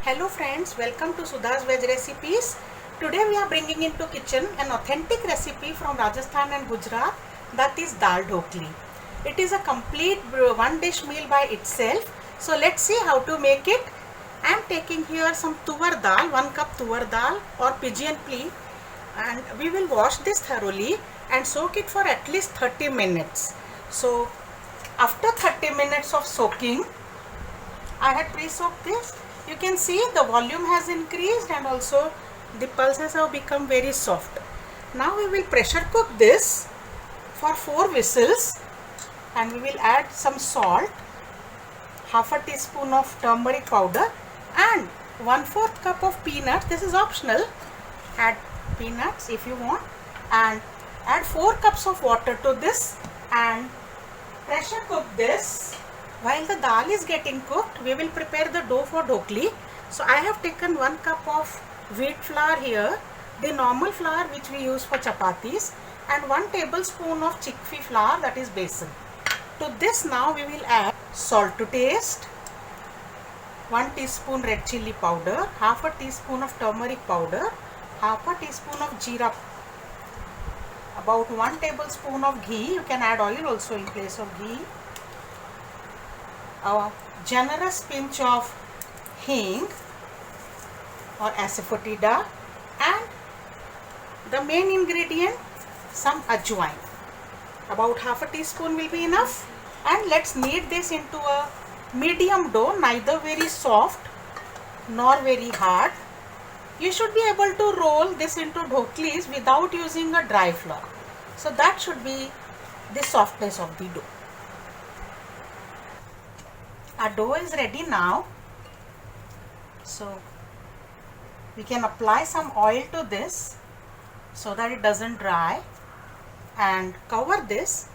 Hello friends, welcome to Sudha's Veg Recipes. Today we are bringing into kitchen an authentic recipe from Rajasthan and Gujarat, that is dal dhokli. It is a complete one dish meal by itself. So let's see how to make it. I am taking here some tuvar dal, 1 cup tuvar dal or pigeon pea, and we will wash this thoroughly and soak it for at least 30 minutes. So after 30 minutes of soaking, I had pre-soaked this. You can see the volume has increased and also the pulses have become very soft. Now we will pressure cook this for 4 whistles and we will add some salt, half a teaspoon of turmeric powder and 1/4 cup of peanuts. This is optional. Add peanuts if you want and add 4 cups of water to this and pressure cook this. While the dal is getting cooked, we will prepare the dough for dhokli. So I have taken 1 cup of wheat flour here, the normal flour which we use for chapatis, and 1 tablespoon of chickpea flour, that is besan. To this now we will add salt to taste, 1 teaspoon red chilli powder, half a teaspoon of turmeric powder, half a teaspoon of jeera, about 1 tablespoon of ghee. You can add oil also in place of ghee. A generous pinch of hing or asafoetida, and the main ingredient, some ajwain. About half a teaspoon will be enough. And let's knead this into a medium dough, neither very soft nor very hard. You should be able to roll this into dhoklis without using a dry flour. So that should be the softness of the dough. Our dough is ready now. So we can apply some oil to this so that it doesn't dry, and cover this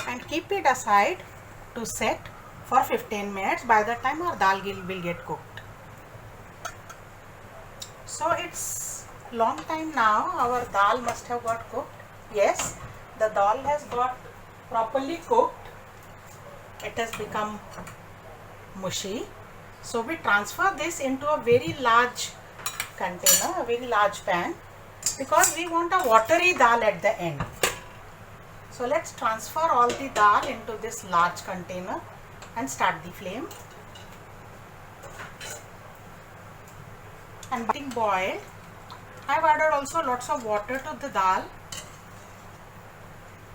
and keep it aside to set for 15 minutes by the time our dal will get cooked. So it's long time now. Our dal must have got cooked. Yes, the dal has got properly cooked. It has become mushy. So we transfer this into a very large container, a very large pan, because we want a watery dal at the end. So let's transfer all the dal into this large container and start the flame. And getting boiled, I have added also lots of water to the dal.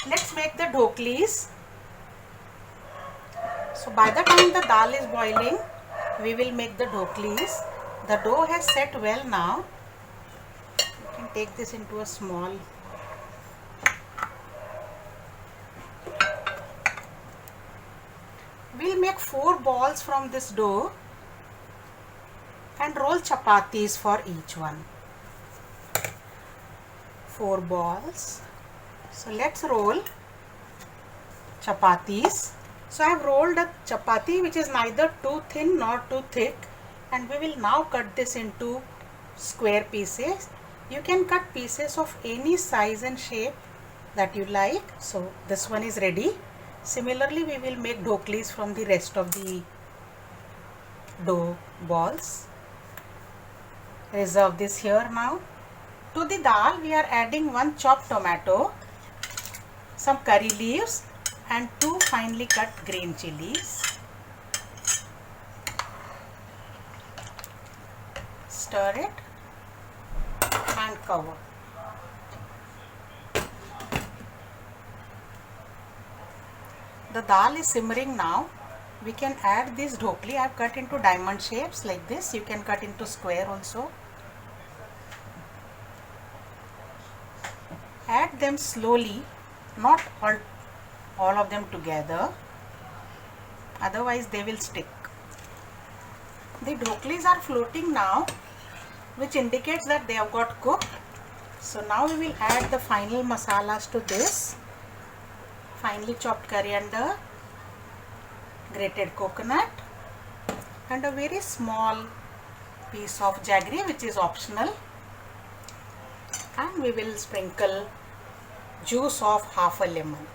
Let's make the dhoklis. So by the time the dal is boiling, we will make the dhoklis. The dough has set well now. You can take this into a small. We'll make 4 balls from this dough and roll chapatis for each one. 4 balls. So let's roll chapatis. So I have rolled a chapati which is neither too thin nor too thick, and we will now cut this into square pieces. You can cut pieces of any size and shape that you like. So this one is ready. Similarly, we will make dhoklis from the rest of the dough balls. Reserve this here now. To the dal we are adding 1 chopped tomato, some curry leaves and 2 finely cut green chilies. Stir it and cover. The dal is simmering now. We can add this dhokli. I have cut into diamond shapes like this. You can cut into square also. Add them slowly, not all of them together, otherwise they will stick. The dhoklis are floating now, which indicates that they have got cooked. So now we will add the final masalas to this. Finely chopped coriander, grated coconut and a very small piece of jaggery which is optional, and we will sprinkle juice of half a lemon.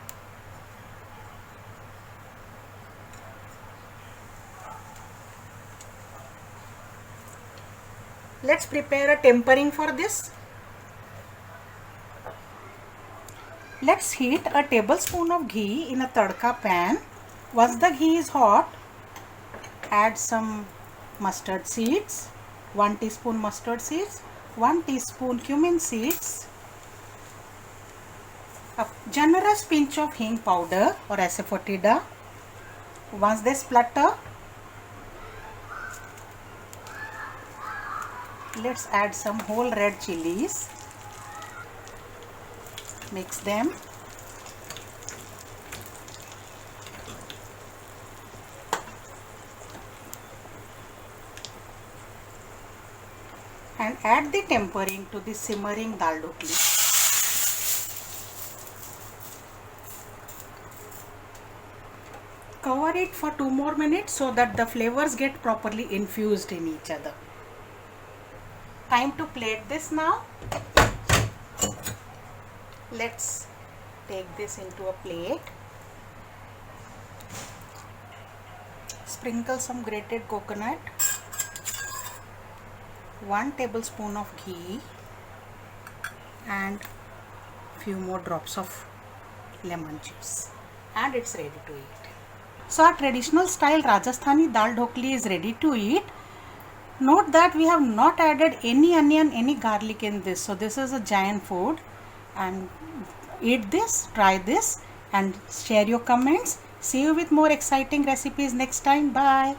Let's prepare a tempering for this. Let's heat a tablespoon of ghee in a tadka pan. Once the ghee is hot, add some mustard seeds, 1 teaspoon mustard seeds, 1 teaspoon cumin seeds, a generous pinch of hing powder or asafoetida. Once they splutter, let's add some whole red chilies. Mix them. And add the tempering to the simmering dal dhokli. Cover it for 2 more minutes so that the flavors get properly infused in each other. Time to plate this now. Let's take this into a plate. Sprinkle some grated coconut, 1 tablespoon of ghee and few more drops of lemon juice, and it's ready to eat. So our traditional style Rajasthani dal dhokli is ready to eat. Note that we have not added any onion, any garlic in this. So this is a giant food, and eat this, try this and share your comments. See you with more exciting recipes next time. Bye.